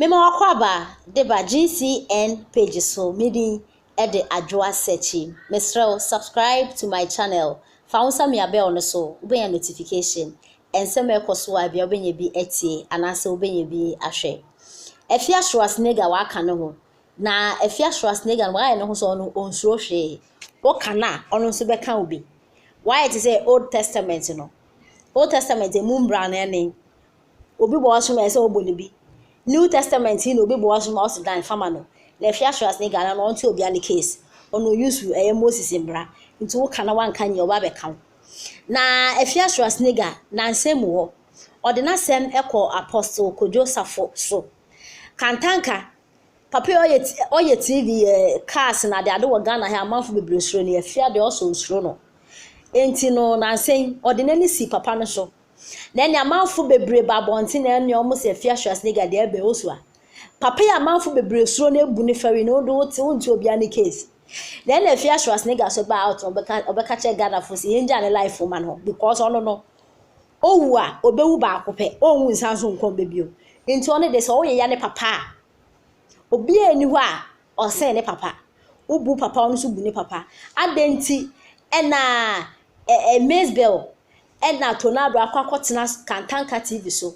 Mema wakwaba deba GCN page so midi ede adwoa searching. Mesrel subscribe to my channel. Faunsa mi abe on so ubenya notification. Ense me koso abia ubenye bi etie anase ubenye bi ahwe. Efi Afia Schwar nega waka no ho. Na Efi Afia Schwar nega wa no ho so no onsuro hwe. Wo kana ono so beka obi. Why it say Old Testament no. Old Testament e mumbra na ene. Obi bo so me say oboni bi. New Testament he no be boas mouse dan fama no. Na Afia Schwar nega na no nti obi an case. Ono use Moses mbra. Nti wo kana wan kan ye oba be kan. Na Afia Schwar nega na nsem wo. Ode na sem ekọ apostle Kojo Sarfo so. Kantanka papa oye TV cars na de ade wo Ghana he amanfo bebre suro ne Afia de also suro no. Enti no na nsem ode na ni si papa no so. Na nya manfo bebre babonti na ene omo se Afia Schwar nega de ebe osua. Papa ya manfo bebre suro na ebu ni fari na odo wote wonti obi an case. Na ene Afia Schwar nega so ba out obeka che Ghana fo se yenja ne life man ho because ono no owu a obewu ba akopɛ onwu nsanso nkon bebio enti one de so wo ye ya ne papa obi eni ho a ɔsen ne papa obu papa ono so bu ne papa adenti ɛna Mezbel ɛna Tonado akwakotena Kantanka TV so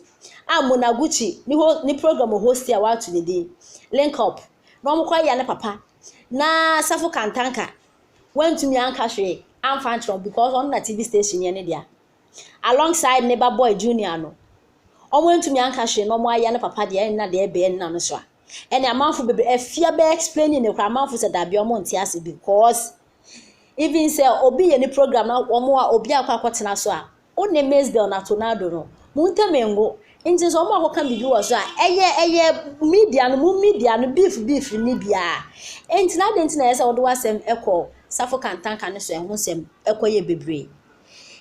Monaguchi ni program host ya wa to the day link up na omkwa ya ne papa na Sarfo Kantanka went to me anka hwe amfa ntro because on na TV station ye ne dia alongside neighbor boy junior no went to me anka hwe no mo aya ne papa de na de ebe na no so ene amanfo bebe Afia be explaining ne kwa amanfo se da bia omo ntiase because even say obi ye ni program na omo a obi akwakotena so a one Mezbel na Tonado no muntamengo nti so omo akoka bibi wo so a eye media no beef ni bia enti na denti na yesa wodo wasem ekọ Sarfo Kantanka ne so ehun sem ekoye bebre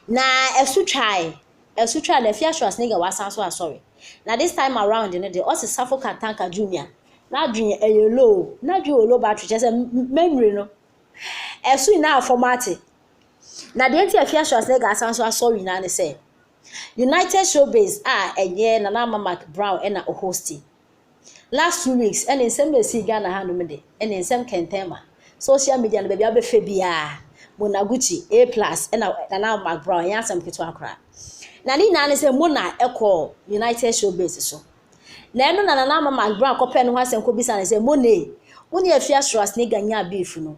na esutwai na Afia Schwar nega wasan so sorry na this time around ne de osi Sarfo Kantanka junior na dwen eyelo na dwen olo ba twe se memory no esu na format na de enti Afia Schwar nega asan so sorry na ne say United Showbiz enye na Mama Brown na hosti last 2 weeks ene nsem be si Ghana ha no me de ene nsem kentema social media no be abefe bia Monaguchi A+ na Mama Brown ya sam keto akra na ni na ne se Mona ekọ United Showbiz so na eno na Mama Brown kopẹ no hasem ko bisa ne se Mone woni Afia Schwar nega nya beef no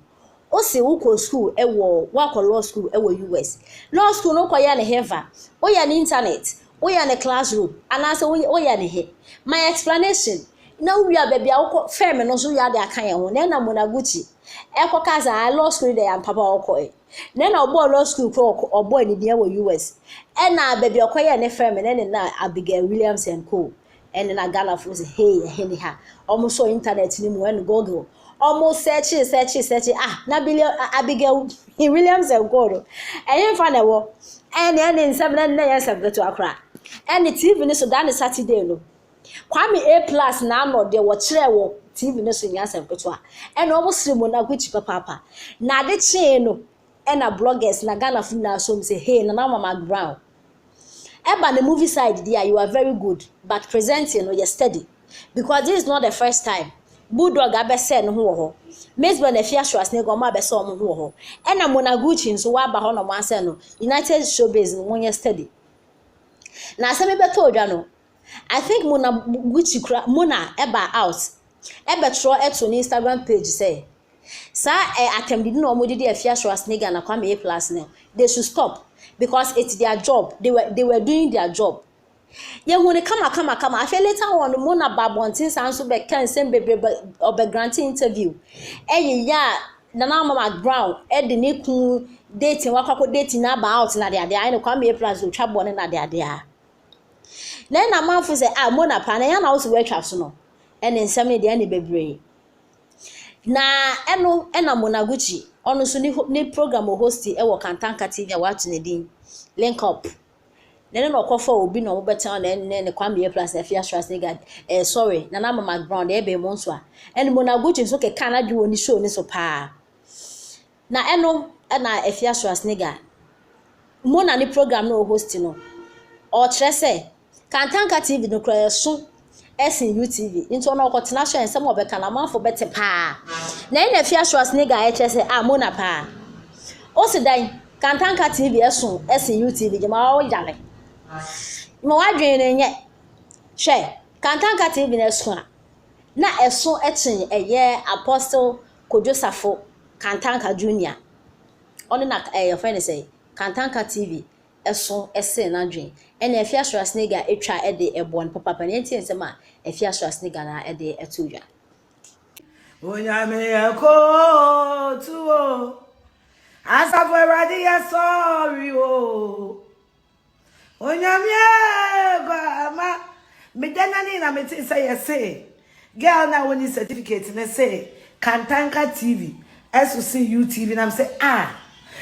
o se wuko school ewo wakọ law school ewo US law school no ko ya ne heva o ya ne internet o ya ne classroom anase o ya ne he my explanation na wi ababia wo firm no so ya de aka ye ho na Monaguchi ekọ kaza law school de ya papa okọ na obo law school ko obo ni dia wo US na ababia okọ ye ne firm na Abigail Williams and Co and na Ghana for say hey ha almost so internet ni mu and Google almost search na Abigail Williams and Co eyin fa na wo and nsem na yesem to akra and TV ni so dan Saturday no Kwame A+ na no de wo kire wo TV ni so nyasem to a and almost Monaguchi papa na de che no na bloggers na Ghana fu na so say hey na Mama Brown eba the movie side there you are very good but presenting no you steady because this is not the first time Bulldog abese no ho ho Mezbel na Afia Schwar nega o ma abese o mo ho na Monaguchi nso wa ba ho no wanse no United Showbiz no won steady na asem beto odwa no I think Monaguchi Mona eba out ebe tro eto ni Instagram page say sa attempt no mo didi Afia Schwar nega na Kwame A+ no they should stop because it's their job they were doing their job ye hune kama I feel later on Mona babontin sanso be kan sem bebe obe grant interview ya na Mama Brown de ne ku dating wakako dating na ba out na de I no Kwame A+ o twa bone na de na manfo say Mona pa na ya na wo so we twa so no ene nsem ne de ne bebre na ena Monaguchi ono so ni program host wo Kantanka TV a watch ne din link up na no kofa obi no beta na ne Kwame A+ Afia Schwar nega sorry na Mama Brown de be mo nso a ene Monaguchi so ke kana dwo ni show ni so pa na na Afia Schwar nega Mona ni program no host no o kire se Kantanka TV no kra so ɛsen UTV nti ono okotena hwe nsem obeka na manfo bete pa na Eei Afia Schwar nigga eche se amona pa o si dan Kantanka TV ɛsen UTV jema o yale mo wadwen ne nye hwe Kantanka TV na ɛso na ɛso ɛchen ɛyɛ Apostle Sarfo Kantanka Junior ono na your friend say Kantanka TV ɛso ɛsen na dwen Eei Afia Schwar nigga etwa ɛde ɛbon papa ne nti nsem a Afia Schwar nigga na ɛde ɛtodwa onyame yako tuo asa for ready sorry o onyame ama me denani na me say say girl na woni certificate na say Kantanka TV SOC UTV na say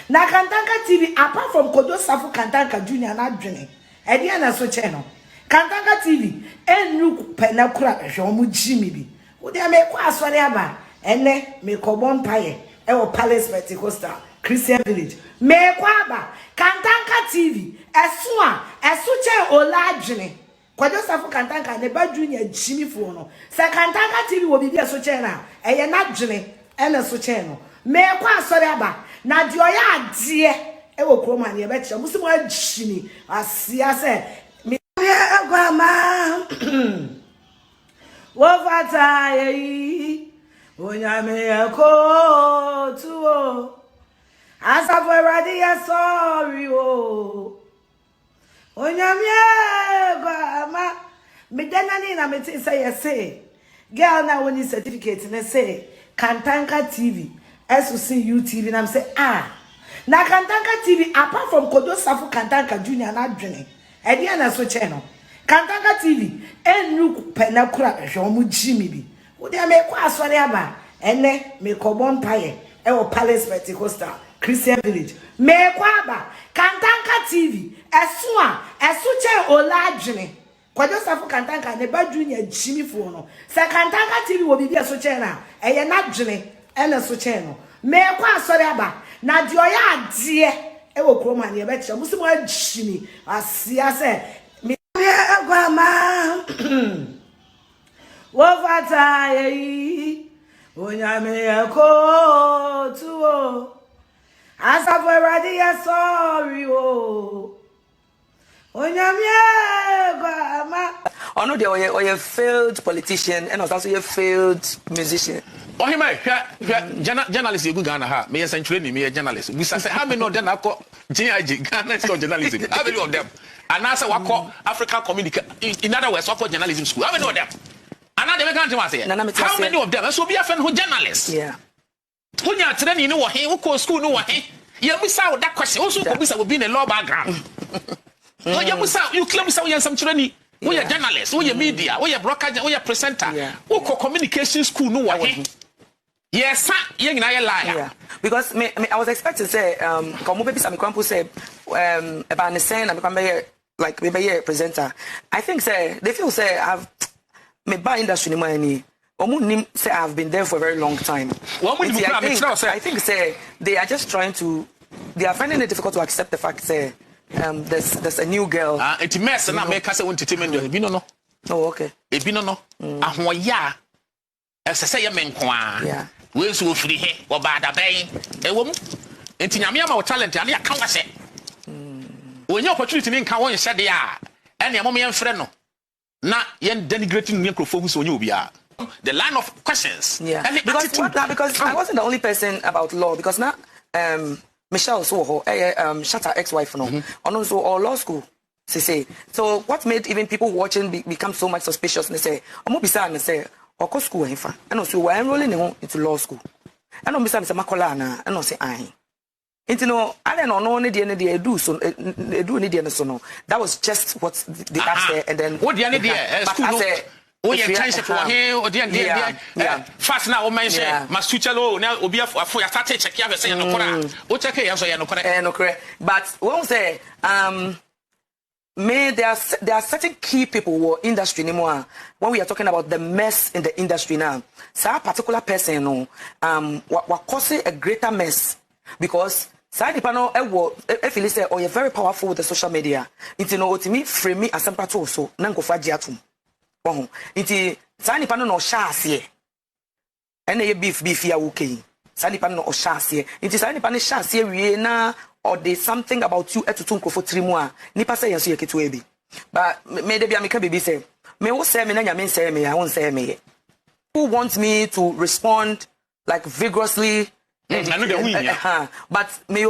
na Kantanka TV apart from Sarfo Kantanka Junior na dwene e dia na so che no Kantanka TV enu penakura hwe omo jimi bi wo dia me kwa asore aba ene me kobon paye e wo Palace Pentecostal Christian Village me kwa aba Kantanka TV esu che ola dwene Sarfo Kantanka ne ba Junior gyimifuo no se Kantanka TV wo bibia so che na eye na dwene ene so che no me kwa asore aba na di oya ade e wo kroma ne be che musu mo agyimi asia se me agwama wo fata yi onyame yako tuo asa for ready sorry o onyame agwama me denani na me say girl na woni certificate na say Kantanka TV SOC UTV na say na Kantanka TV apart from Sarfo Kantanka Junior na dwene e dia na so che no Kantanka TV enu penakura hwe omo gyimi bi wo dia me kwa asore aba ene me kobon paye e wo Palace Pentecostal Christian Village me kwa aba Kantanka TV esu che ola dwene Sarfo Kantanka ne ba Junior gyimifuo no se Kantanka TV wo bibia so che na eye na dwene ene so che no me kwa asore aba na di oya ade e wo kroma ne be che musu mo agyimi asia se agwama wo fata yi onyame yako tuo asa for ready sorry o onyame agwama ono de oye failed politician and also a failed musician. Oh, he might journalist you Ghana ha. Me century ni me journalist. We say how many of them are called GIG Ghana journalism? How many of them? And answer what call African communication. In other words, what call journalism school? How many of them? And now they can't say how many of them? So be a friend who journalists. Yeah. When you are training, you know what he who call school, know what he. You miss out that question. Also, Kobisa will be in a law background. No, you miss out. You claim you are some training. We are journalists. We are media. We are broadcaster. We are presenter. We call communication school. Know what he. Yes, sir. You're not a liar. Yeah. Because I was expecting to say, come maybe some people say, about the same, I'm like maybe a presenter. I think say they feel say I've me by industry ni money. Say I've been there for a very long time. I think say they are just trying to. They are finding it difficult to accept the fact say there's a new girl. It's mess na make us entertainment. Ebi no. Oh okay. Ebi no. Ahoya. Say ya menkwa. Yeah. We so free he wo bada ben e wo mu enti nyame ama wo talent ane aka wa se wonye opportunity ni nka won hye de a ene mo me yemfre no na yen denigrating ne krofo hu so onye obi a the line of questions. Yeah. Because I wasn't the only person about law because now Michelle so shut her ex-wife no and also all law school say so what made even people watching become so much suspicious and they say omo bisa and say Oko school hefa and also we enrolling into law school and no Mr. Makola na and no say ai into no I don't know ne dey do so do ne dey so no that was just what they asked there and then what dey ne dey school no oh yeah chance for here or dey fast now o mention masuchelo na obi afo ya start check ya say no kora o check ya so ya no kora no correct but we say there are certain key people who are industry anymore. When we are talking about the mess in the industry now, so a particular person what causes a greater mess because side panel if you say oh you're very powerful with the social media. It's no to me frame me as some part also nango fajiatum. oh nti saa nipa no hya ase ene ye beef ya okay saa nipa no hya ase nti saa nipa no hya ase wie na or there's something about you etutu nkofo trimu a nipa say yenso ye ketewa bi but me de bia me ka bibi say me wo say me na nyame say me ya won say me who wants me to respond like vigorously but me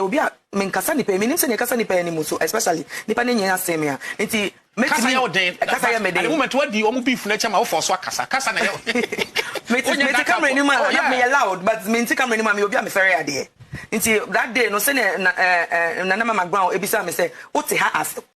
obi a me nkasa nipa me nim say ne kasa nipa animu so especially nipa ne nyanya say me a nti kasa ya odin kasa ya meden the moment wadi omu beef na chama wo for so kasa na ya me camera ni ma me loud but me nti camera ni ma me obi a me ferry ade nti that day no say na mama ground ebisa me say o te ha as